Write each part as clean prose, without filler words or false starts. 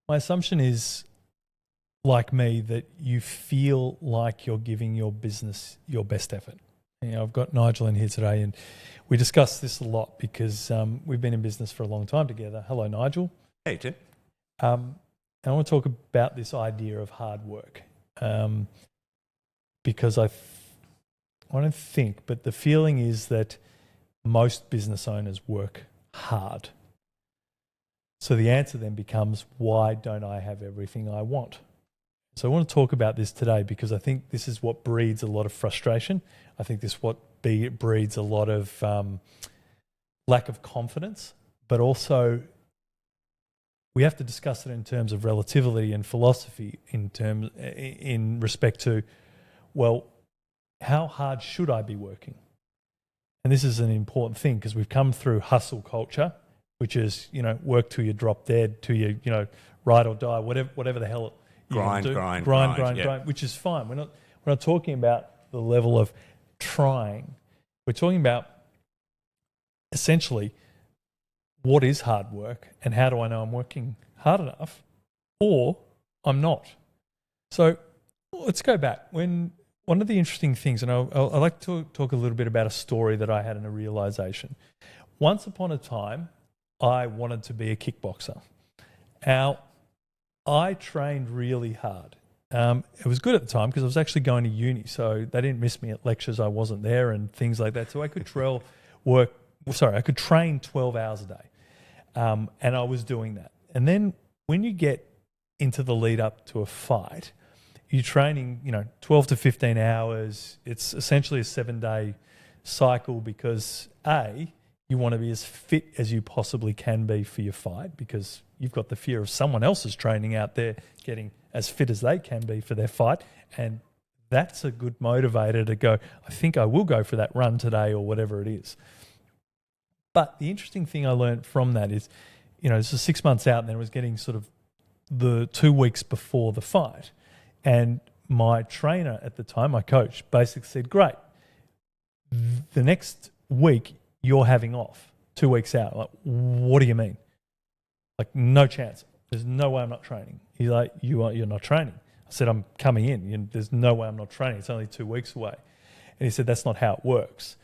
My assumption is, like me, that you feel like you're giving your business your best effort. I've got Nigel in here today, and we discuss this a lot because we've been in business for a long time together. Hello, Nigel. Hey, Tim. And I want to talk about this idea of hard work because I don't think, but the feeling is that most business owners work hard. So the answer then becomes, why don't I have everything I want? So I want to talk about this today because I think this is what breeds a lot of frustration. I think this is what breeds a lot of lack of confidence, but also we have to discuss it in terms of relativity and philosophy in respect to, well, how hard should I be working? And this is an important thing because we've come through hustle culture, which is, work till you drop dead, till you, ride or die, whatever the hell you grind, do. grind, which is fine. We're not talking about the level of trying. We're talking about essentially what is hard work and how do I know I'm working hard enough or I'm not. So let's go back. One of the interesting things, and I like to talk a little bit about a story that I had in a realization. Once upon a time, I wanted to be a kickboxer. Now, I trained really hard. It was good at the time because I was actually going to uni, so they didn't miss me at lectures. I wasn't there and things like that. So I could I could train 12 hours a day, and I was doing that. And then when you get into the lead up to a fight, you're training, 12 to 15 hours. It's essentially a 7-day cycle because you want to be as fit as you possibly can be for your fight because you've got the fear of someone else's training out there getting as fit as they can be for their fight. And that's a good motivator to go, I think I will go for that run today or whatever it is. But the interesting thing I learned from that is, this was 6 months out and then it was getting sort of the 2 weeks before the fight. And my trainer at the time, my coach, basically said, great, the next week you're having off 2 weeks out. I'm like, what do you mean? Like, no chance. There's no way I'm not training. He's like, you're not training. I said, I'm coming in. There's no way I'm not training. It's only 2 weeks away. And he said, that's not how it works.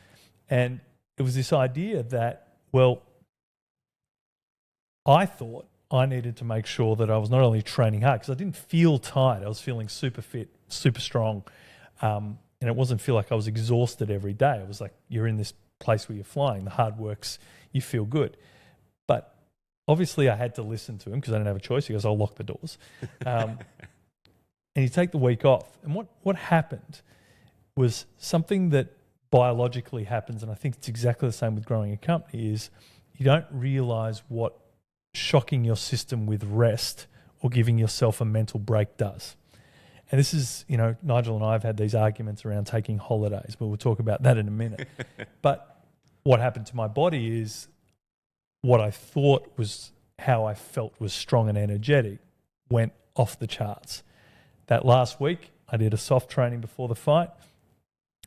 And it was this idea that, well, I thought I needed to make sure that I was not only training hard, because I didn't feel tired. I was feeling super fit, super strong. And it wasn't feel like I was exhausted every day. It was like, you're in this place where you're flying. The hard works, you feel good. But obviously I had to listen to him because I didn't have a choice. He goes, I'll lock the doors. And you take the week off. And what happened was something that biologically happens, and I think it's exactly the same with growing a company, is you don't realize what shocking your system with rest or giving yourself a mental break does. And this is, Nigel and I have had these arguments around taking holidays, but we'll talk about that in a minute. But what happened to my body is what I thought was how I felt was strong and energetic went off the charts. That last week, I did a soft training before the fight.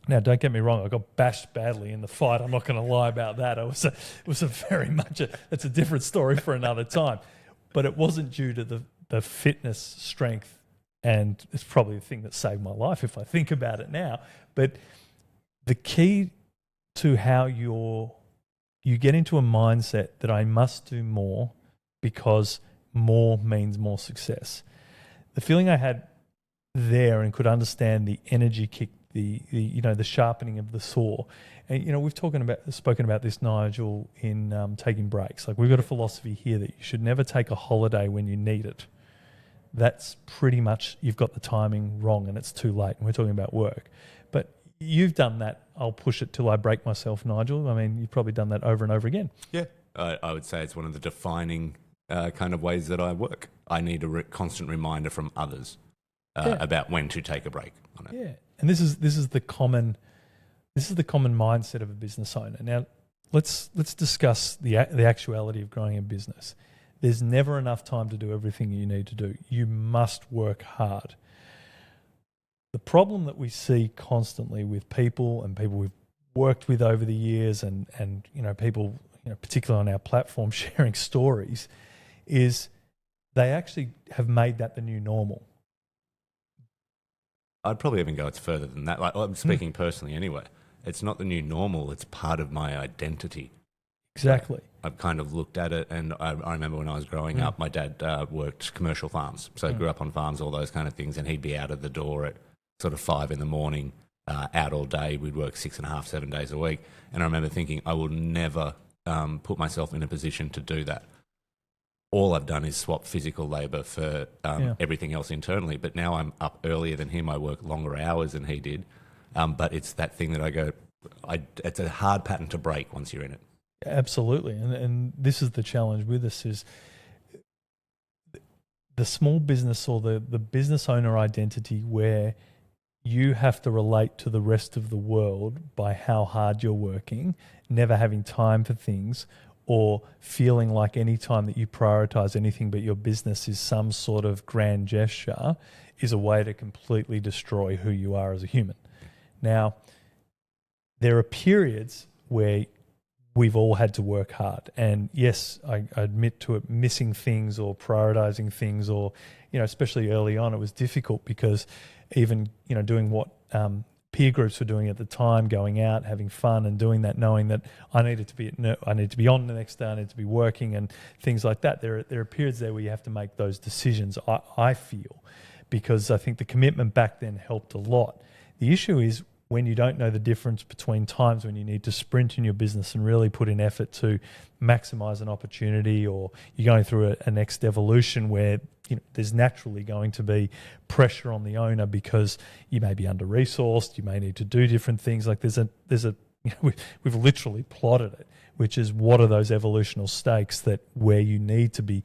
Now, don't get me wrong, I got bashed badly in the fight. I'm not going to lie about that. It was a very much it's a different story for another time. But it wasn't due to the fitness, strength, and it's probably the thing that saved my life if I think about it now. But the key to how you get into a mindset that I must do more because more means more success. The feeling I had there and could understand the energy kick, the sharpening of the saw. And, we've spoken about this, Nigel, in taking breaks. Like, we've got a philosophy here that you should never take a holiday when you need it. That's pretty much, you've got the timing wrong and it's too late. And we're talking about work. But you've done that. I'll push it till I break myself, Nigel. I mean, you've probably done that over and over again. Yeah, I would say it's one of the defining kind of ways that I work. I need a constant reminder from others about when to take a break on it. Yeah, and this is the common mindset of a business owner. Now, let's discuss the actuality of growing a business. There's never enough time to do everything you need to do. You must work hard. The problem that we see constantly with people and people we've worked with over the years and people, particularly on our platform sharing stories, is they actually have made that the new normal. I'd probably even go it's further than that. Like, I'm speaking personally anyway. It's not the new normal. It's part of my identity. Exactly. I've kind of looked at it, and I remember when I was growing up, my dad worked commercial farms. So I grew up on farms, all those kind of things, and he'd be out of the door at sort of 5 a.m, out all day. We'd work 6.5, 7 days a week. And I remember thinking, I will never put myself in a position to do that. All I've done is swap physical labour for everything else internally. But now I'm up earlier than him. I work longer hours than he did. But it's that thing that I go, it's a hard pattern to break once you're in it. Absolutely. And this is the challenge with us is the small business or the business owner identity where you have to relate to the rest of the world by how hard you're working, never having time for things, or feeling like any time that you prioritize anything but your business is some sort of grand gesture, is a way to completely destroy who you are as a human. Now, there are periods where we've all had to work hard. And yes, I admit to it, missing things or prioritizing things, or, especially early on, it was difficult because even, doing what peer groups were doing at the time, going out, having fun and doing that, knowing that I needed to be on the next day, I need to be working and things like that. There are periods there where you have to make those decisions, I feel, because I think the commitment back then helped a lot. The issue is when you don't know the difference between times when you need to sprint in your business and really put in effort to maximize an opportunity, or you're going through a next evolution where there's naturally going to be pressure on the owner because you may be under-resourced, you may need to do different things. Like there's a we've literally plotted it, which is what are those evolutional stakes that where you need to be,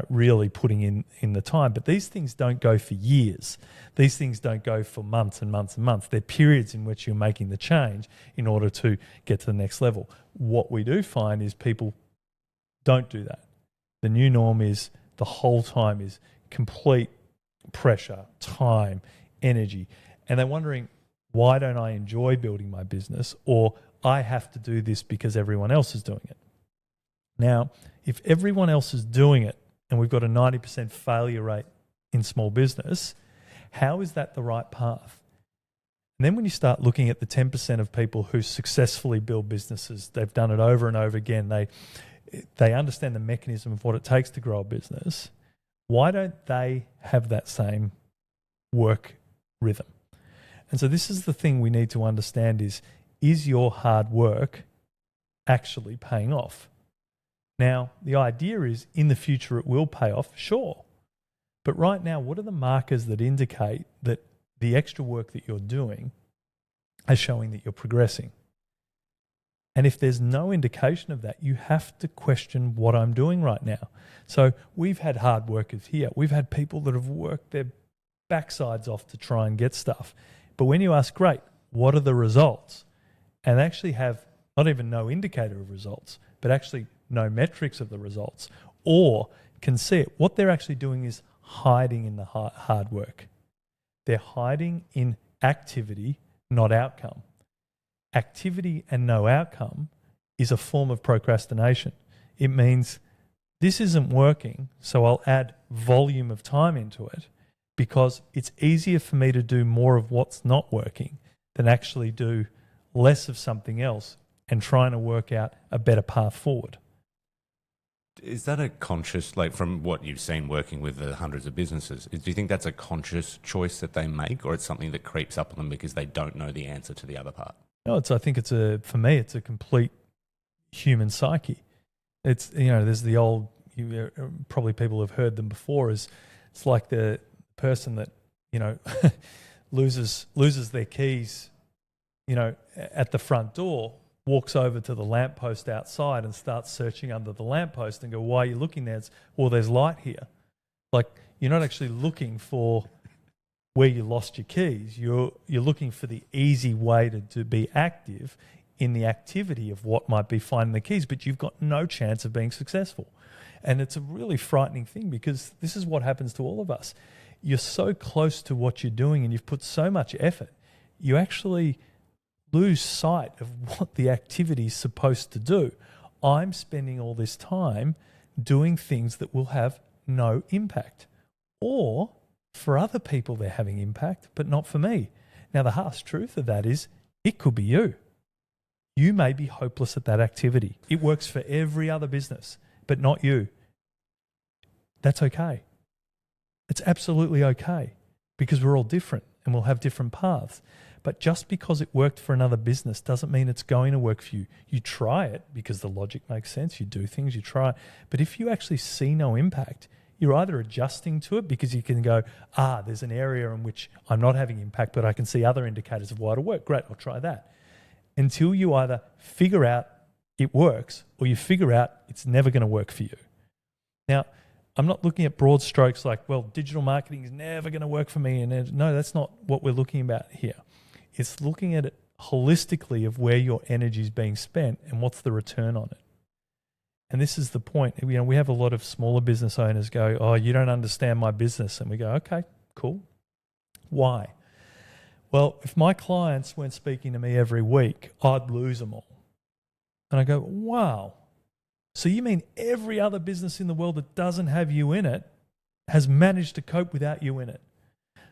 really putting in the time. But these things don't go for years. These things don't go for months and months and months. They're periods in which you're making the change in order to get to the next level. What we do find is people don't do that. The new norm is the whole time is complete pressure, time, energy. And they're wondering, why don't I enjoy building my business? Or I have to do this because everyone else is doing it. Now, if everyone else is doing it and we've got a 90% failure rate in small business, how is that the right path? And then when you start looking at the 10% of people who successfully build businesses, they've done it over and over again, they understand the mechanism of what it takes to grow a business. Why don't they have that same work rhythm? And so this is the thing we need to understand is your hard work actually paying off? Now, the idea is in the future it will pay off, sure. But right now, what are the markers that indicate that the extra work that you're doing is showing that you're progressing? And if there's no indication of that, you have to question what I'm doing right now. So we've had hard workers here. We've had people that have worked their backsides off to try and get stuff. But when you ask, great, what are the results? And they actually have not even no indicator of results, but actually no metrics of the results, or can see it. What they're actually doing is hiding in the hard work. They're hiding in activity, not outcome. Activity and no outcome is a form of procrastination. It means this isn't working, so I'll add volume of time into it because it's easier for me to do more of what's not working than actually do less of something else and trying to work out a better path forward. Is that a conscious, like from what you've seen working with the hundreds of businesses, do you think that's a conscious choice that they make, or it's something that creeps up on them because they don't know the answer to the other part? No, for me, it's a complete human psyche. It's, there's the old, probably people have heard them before, it's like the person that, loses their keys, at the front door, walks over to the lamppost outside and starts searching under the lamppost and go, why are you looking there? It's, well, there's light here. Like, you're not actually looking for where you lost your keys. You're looking for the easy way to be active in the activity of what might be finding the keys, but you've got no chance of being successful. And it's a really frightening thing because this is what happens to all of us. You're so close to what you're doing and you've put so much effort, you actually lose sight of what the activity is supposed to do. I'm spending all this time doing things that will have no impact. Or for other people, they're having impact, but not for me. Now, the harsh truth of that is it could be you. You may be hopeless at that activity. It works for every other business, but not you. That's okay. It's absolutely okay because we're all different and we'll have different paths. But just because it worked for another business doesn't mean it's going to work for you. You try it because the logic makes sense. You do things, you try it. But if you actually see no impact, you're either adjusting to it because you can go, there's an area in which I'm not having impact, but I can see other indicators of why it'll work. Great, I'll try that. Until you either figure out it works or you figure out it's never going to work for you. Now, I'm not looking at broad strokes like, well, digital marketing is never going to work for me. And no, that's not what we're looking about here. It's looking at it holistically of where your energy is being spent and what's the return on it. And this is the point. You know, we have a lot of smaller business owners go, oh, you don't understand my business. And we go, okay, cool. Why? Well, if my clients weren't speaking to me every week, I'd lose them all. And I go, wow. So you mean every other business in the world that doesn't have you in it has managed to cope without you in it?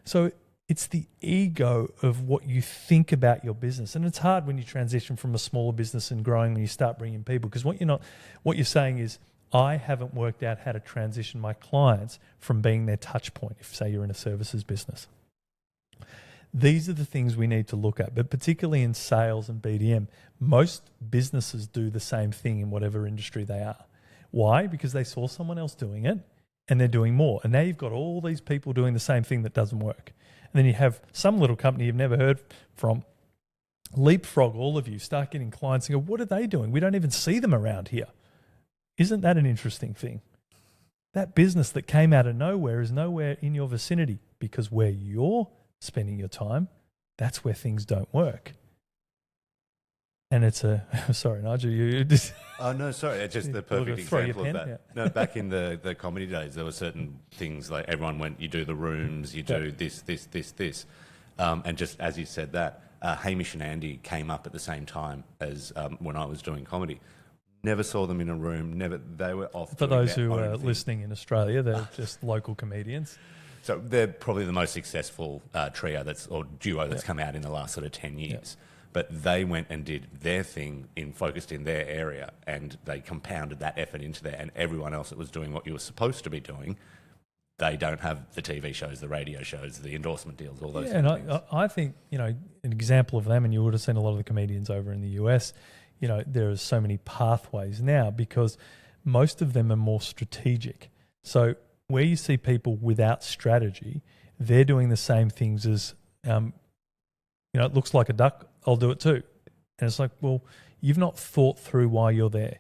So it's the ego of what you think about your business. And it's hard when you transition from a smaller business and growing when you start bringing people, because what you're saying is, I haven't worked out how to transition my clients from being their touch point, if say you're in a services business. These are the things we need to look at, but particularly in sales and BDM, most businesses do the same thing in whatever industry they are. Why? Because they saw someone else doing it and they're doing more. And now you've got all these people doing the same thing that doesn't work. And then you have some little company you've never heard from leapfrog all of you, start getting clients and go, what are they doing? We don't even see them around here. Isn't that an interesting thing? That business that came out of nowhere is nowhere in your vicinity, because where you're spending your time, that's where things don't work. And it's sorry, Nigel, you just... Oh, no, sorry. It's just the perfect example of that. Yeah. No, back in the comedy days, there were certain things like everyone went, you do the rooms, you do this. And just as you said that, Hamish and Andy came up at the same time as when I was doing comedy. Never saw them in a room. They were off. For those who are listening in Australia, they're just local comedians. So they're probably the most successful duo that's come out in the last sort of 10 years. Yep. But they went and did their thing, focused in their area, and they compounded that effort into there. And everyone else that was doing what you were supposed to be doing, they don't have the TV shows, the radio shows, the endorsement deals, all those things. And I think, an example of them, and you would have seen a lot of the comedians over in the US, there are so many pathways now because most of them are more strategic. So where you see people without strategy, they're doing the same things as, it looks like a duck, I'll do it too. And it's like, well, you've not thought through why you're there.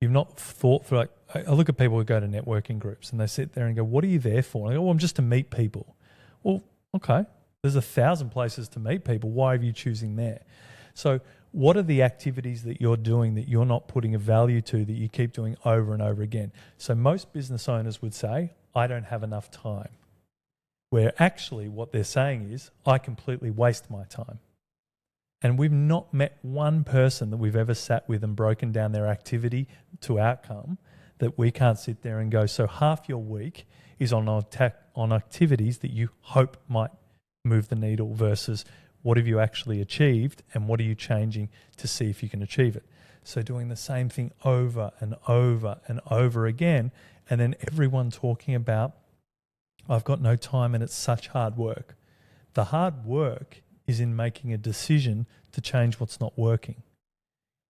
You've not thought through, I look at people who go to networking groups and they sit there and go, what are you there for? And I go, well, I'm just to meet people. Well, okay, there's 1,000 places to meet people. Why are you choosing there? So what are the activities that you're doing that you're not putting a value to that you keep doing over and over again? So most business owners would say, I don't have enough time. Where actually what they're saying is, I completely waste my time. And we've not met one person that we've ever sat with and broken down their activity to outcome that we can't sit there and go, so half your week is on activities that you hope might move the needle versus what have you actually achieved and what are you changing to see if you can achieve it. So doing the same thing over and over and over again, and then everyone talking about, I've got no time and it's such hard work. The hard work is in making a decision to change what's not working.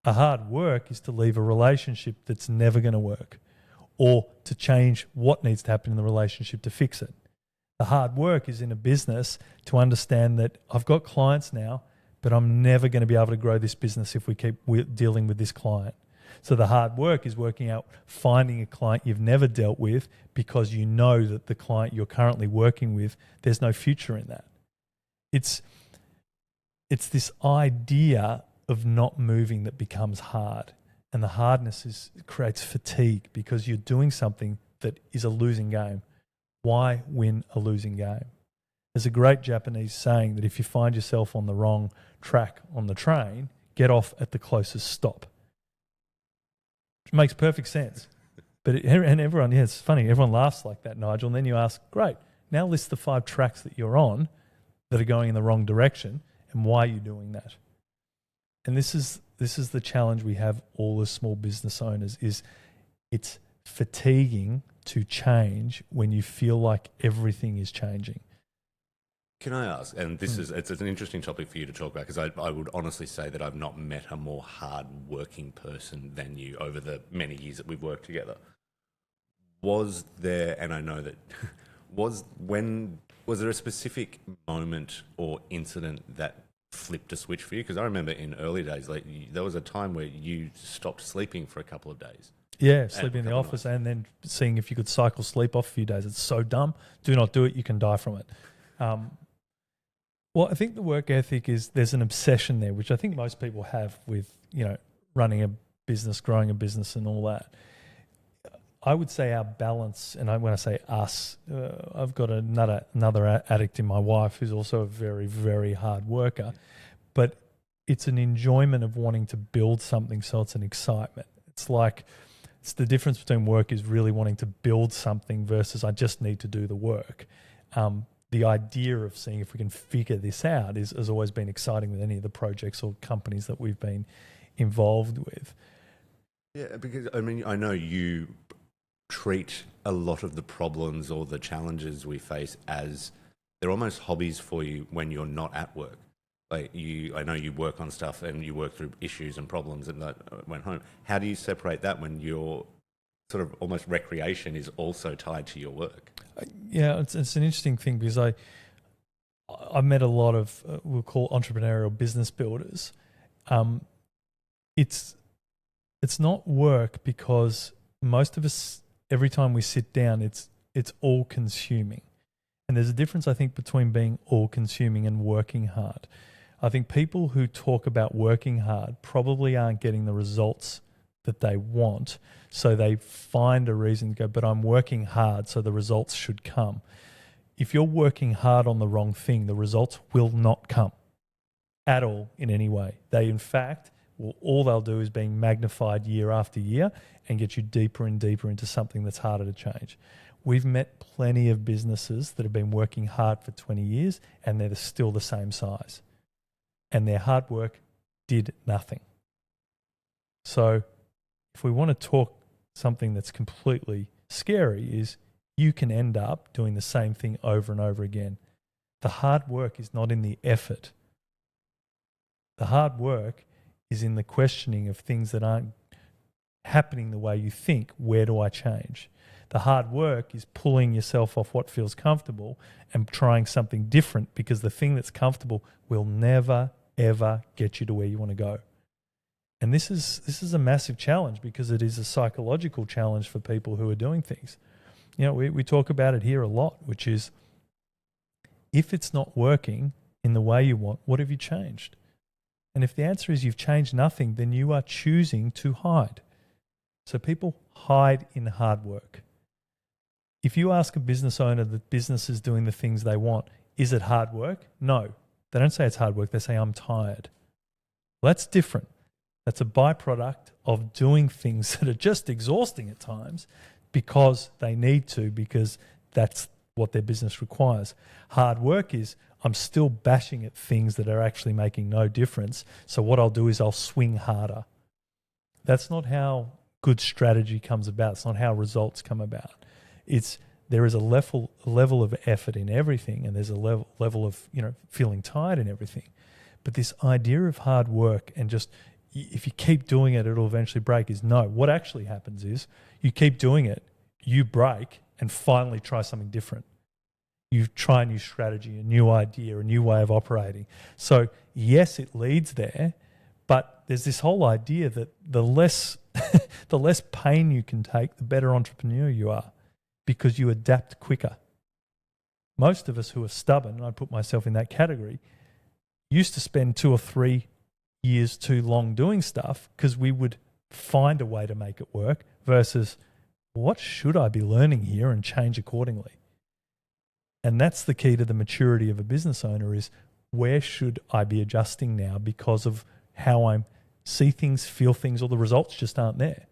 A hard work is to leave a relationship that's never going to work, or to change what needs to happen in the relationship to fix it. The hard work is in a business to understand that I've got clients now, but I'm never going to be able to grow this business if we keep dealing with this client. So the hard work is working out, finding a client you've never dealt with because you know that the client you're currently working with, there's no future in that. It's this idea of not moving that becomes hard. And the hardness creates fatigue because you're doing something that is a losing game. Why win a losing game? There's a great Japanese saying that if you find yourself on the wrong track on the train, get off at the closest stop. Which makes perfect sense. And everyone, yeah, it's funny. Everyone laughs like that, Nigel. And then you ask, great, now list the 5 tracks that you're on that are going in the wrong direction, and why are you doing that? And this is the challenge we have all as small business owners, is it's fatiguing to change when you feel like everything is changing. Can I ask, and this is it's an interesting topic for you to talk about, because I would honestly say that I've not met a more hard-working person than you over the many years that we've worked together. Was there, and I know that, was there a specific moment or incident that flipped a switch for you? Because I remember in early days, like there was a time where you stopped sleeping for a couple of days. Yeah, sleeping in the office and then seeing if you could cycle sleep off a few days. It's so dumb. Do not do it. You can die from it. Well, I think the work ethic is, there's an obsession there, which I think most people have with, running a business, growing a business and all that. I would say our balance, and when I say us, I've got another addict in my wife who's also a very, very hard worker, but it's an enjoyment of wanting to build something, so it's an excitement. It's the difference between work is really wanting to build something versus I just need to do the work. The idea of seeing if we can figure this out has always been exciting with any of the projects or companies that we've been involved with. Yeah, because I know you treat a lot of the problems or the challenges we face as they're almost hobbies for you when you're not at work. Like I know you work on stuff and you work through issues and problems and that went home. How do you separate that when your sort of almost recreation is also tied to your work? Yeah, it's an interesting thing, because I've met a lot of we'll call entrepreneurial business builders. It's not work, because most of us, every time we sit down, it's all consuming. And there's a difference, I think, between being all consuming and working hard. I think people who talk about working hard probably aren't getting the results that they want. So they find a reason to go, but I'm working hard, so the results should come. If you're working hard on the wrong thing, the results will not come at all in any way. They, in fact, all they'll do is being magnified year after year and get you deeper and deeper into something that's harder to change. We've met plenty of businesses that have been working hard for 20 years and they're still the same size. And their hard work did nothing. So if we want to talk something that's completely scary, is you can end up doing the same thing over and over again. The hard work is not in the effort. The hard work is in the questioning of things that aren't happening the way you think. Where do I change? The hard work is pulling yourself off what feels comfortable and trying something different, because the thing that's comfortable will never, ever get you to where you want to go. And this is a massive challenge, because it is a psychological challenge for people who are doing things. We talk about it here a lot, which is, if it's not working in the way you want, what have you changed? And if the answer is you've changed nothing, then you are choosing to hide. So people hide in hard work. If you ask a business owner that business is doing the things they want, is it hard work? No. They don't say it's hard work. They say, I'm tired. Well, that's different. That's a byproduct of doing things that are just exhausting at times because they need to, because that's what their business requires. Hard work is, I'm still bashing at things that are actually making no difference. So what I'll do is I'll swing harder. That's not how good strategy comes about. It's not how results come about. There is a level of effort in everything, and there's a level of feeling tired in everything. But this idea of hard work and just, if you keep doing it, it'll eventually break, is no. What actually happens is you keep doing it, you break, and finally try something different. You try a new strategy, a new idea, a new way of operating. So yes, it leads there, but there's this whole idea that the less pain you can take, the better entrepreneur you are, because you adapt quicker. Most of us who are stubborn, and I put myself in that category, used to spend 2 or 3 years too long doing stuff because we would find a way to make it work, versus what should I be learning here, and change accordingly. And that's the key to the maturity of a business owner, is where should I be adjusting now because of how I see things, feel things, or the results just aren't there.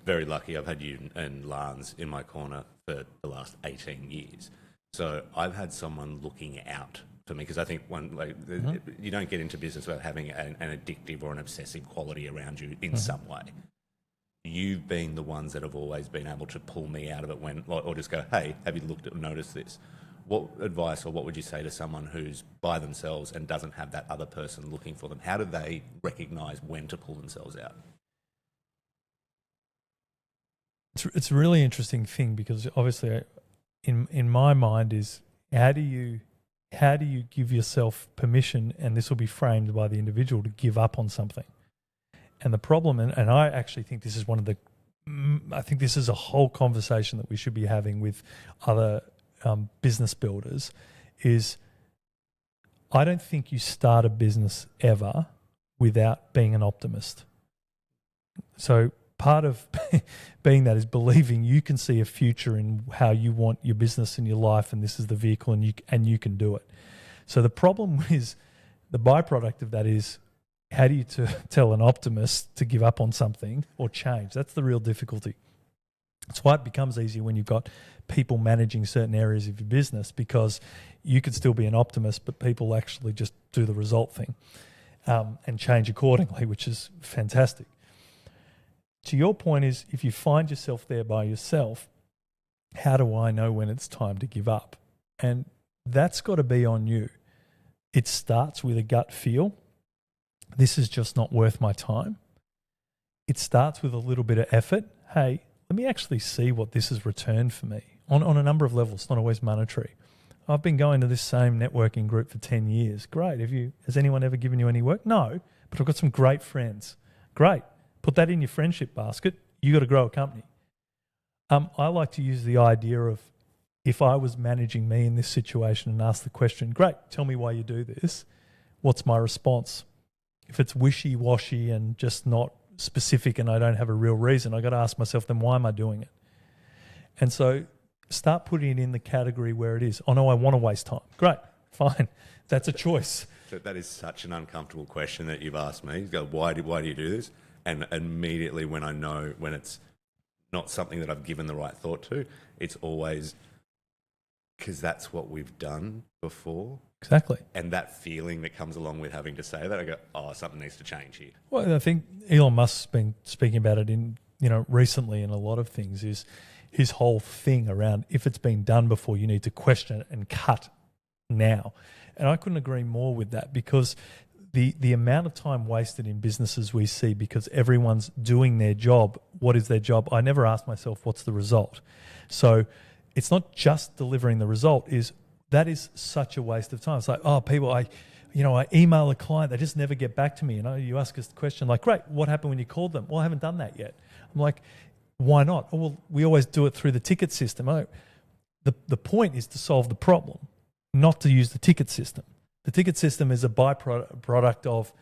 very lucky. I've had you and Lance in my corner for the last 18 years. So I've had someone looking out for me, because I think you don't get into business without having an addictive or an obsessive quality around you in some way. You've been the ones that have always been able to pull me out of it or just go, hey, have you looked at or noticed this? What advice or what would you say to someone who's by themselves and doesn't have that other person looking for them? How do they recognise when to pull themselves out? It's a really interesting thing, because obviously in my mind is how do you give yourself permission, and this will be framed by the individual, to give up on something. And the problem, and I actually think this is I think this is a whole conversation that we should be having with other business builders, is I don't think you start a business ever without being an optimist. So part of being that is believing you can see a future in how you want your business and your life, and this is the vehicle, and you can do it. So the problem is, the byproduct of that is, how do you tell an optimist to give up on something or change? That's the real difficulty. That's why it becomes easier when you've got people managing certain areas of your business, because you could still be an optimist, but people actually just do the result thing and change accordingly, which is fantastic. To your point is, if you find yourself there by yourself, how do I know when it's time to give up? And that's got to be on you. It starts with a gut feel. This is just not worth my time. It starts with a little bit of effort. Hey, let me actually see what this has returned for me on a number of levels, not always monetary. I've been going to this same networking group for 10 years. Great. Has anyone ever given you any work? No, but I've got some great friends. Great. Put that in your friendship basket. You got to grow a company. I like to use the idea of, if I was managing me in this situation and ask the question, great, tell me why you do this. What's my response? If it's wishy-washy and just not specific and I don't have a real reason, I got to ask myself, then why am I doing it? And so start putting it in the category where it is. Oh no, I want to waste time. Great, fine. That's a choice. That is such an uncomfortable question that you've asked me. You go, why do you do this? And immediately when I know when it's not something that I've given the right thought to, it's always because that's what we've done before. Exactly. And that feeling that comes along with having to say that, I go, oh, something needs to change here. Well, I think Elon Musk's been speaking about it recently in a lot of things, is his whole thing around, if it's been done before, you need to question it and cut now. And I couldn't agree more with that, because the amount of time wasted in businesses we see because everyone's doing their job. What is their job? I never ask myself, what's the result? So it's not just delivering the result. That is such a waste of time. It's like, I email a client, they just never get back to me. You ask us the question like, great, what happened when you called them? Well, I haven't done that yet. I'm like, why not? Oh, well, we always do it through the ticket system. The point is to solve the problem, not to use the ticket system. The ticket system is a byproduct of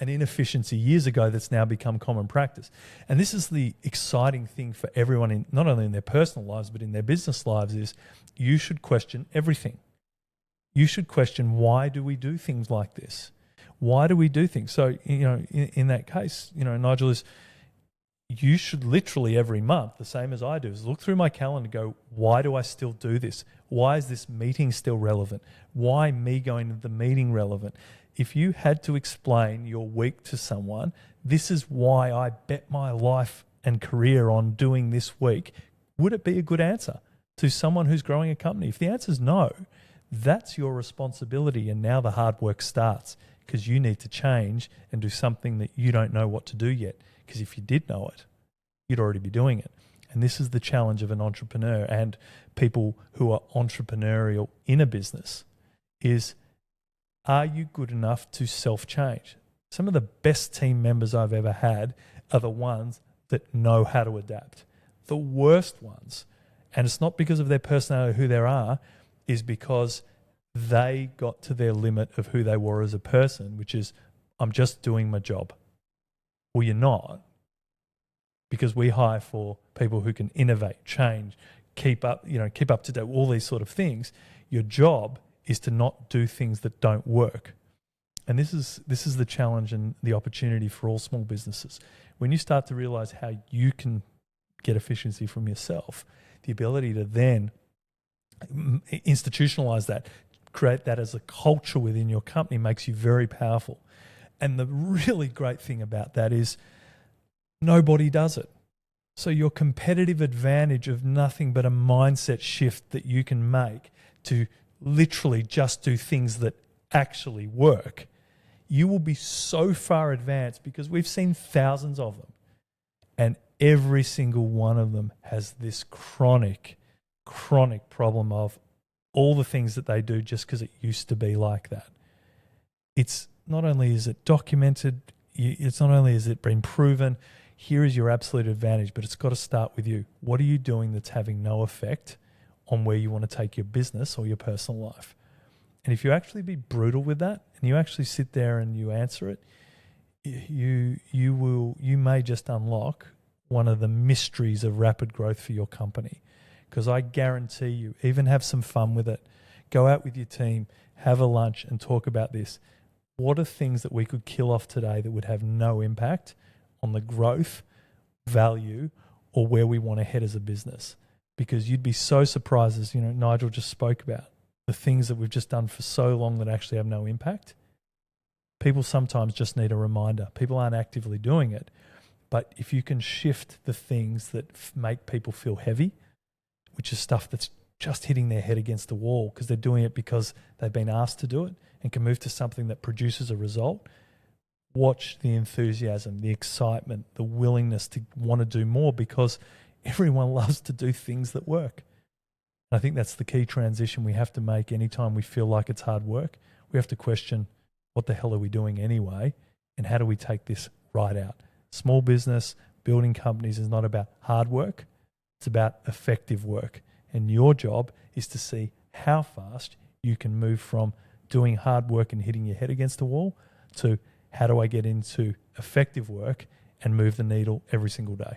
an inefficiency years ago that's now become common practice. And this is the exciting thing for everyone, not only in their personal lives, but in their business lives, is you should question everything. You should question, why do we do things like this? Why do we do things? So, in that case, Nigel, is you should literally every month, the same as I do, is look through my calendar and go, why do I still do this? Why is this meeting still relevant? Why me going to the meeting relevant? If you had to explain your week to someone, this is why I bet my life and career on doing this week, would it be a good answer to someone who's growing a company? If the answer is no, that's your responsibility, and now the hard work starts, because you need to change and do something that you don't know what to do yet. Because if you did know it, you'd already be doing it. And this is the challenge of an entrepreneur and people who are entrepreneurial in a business is, are you good enough to self-change? Some of the best team members I've ever had are the ones that know how to adapt. The worst ones, and it's not because of their personality, who they are, is because they got to their limit of who they were as a person, which is, I'm just doing my job. Well, you're not, because we hire for people who can innovate, change, keep up to date, all these sort of things. Your job is to not do things that don't work. And this is the challenge and the opportunity for all small businesses. When you start to realize how you can get efficiency from yourself, the ability to then institutionalize that, create that as a culture within your company makes you very powerful. And the really great thing about that is nobody does it. So your competitive advantage of nothing but a mindset shift that you can make to literally just do things that actually work, you will be so far advanced because we've seen thousands of them. And every single one of them has this chronic problem of all the things that they do just because it used to be like that. It's not only is it documented, it's not only is it been proven, here is your absolute advantage, but it's got to start with you. What are you doing that's having no effect on where you want to take your business or your personal life? And if you actually be brutal with that and you actually sit there and you answer it, you may just unlock one of the mysteries of rapid growth for your company. Because I guarantee you, even have some fun with it. Go out with your team, have a lunch and talk about this. What are things that we could kill off today that would have no impact on the growth, value, or where we want to head as a business? Because you'd be so surprised, as Nigel just spoke about, the things that we've just done for so long that actually have no impact. People sometimes just need a reminder. People aren't actively doing it. But if you can shift the things that make people feel heavy, which is stuff that's just hitting their head against the wall because they're doing it because they've been asked to do it, and can move to something that produces a result, watch the enthusiasm, the excitement, the willingness to want to do more, because everyone loves to do things that work. And I think that's the key transition we have to make anytime we feel like it's hard work. We have to question, what the hell are we doing anyway? And how do we take this right out? Small business, building companies is not about hard work. It's about effective work. And your job is to see how fast you can move from doing hard work and hitting your head against the wall to how do I get into effective work and move the needle every single day.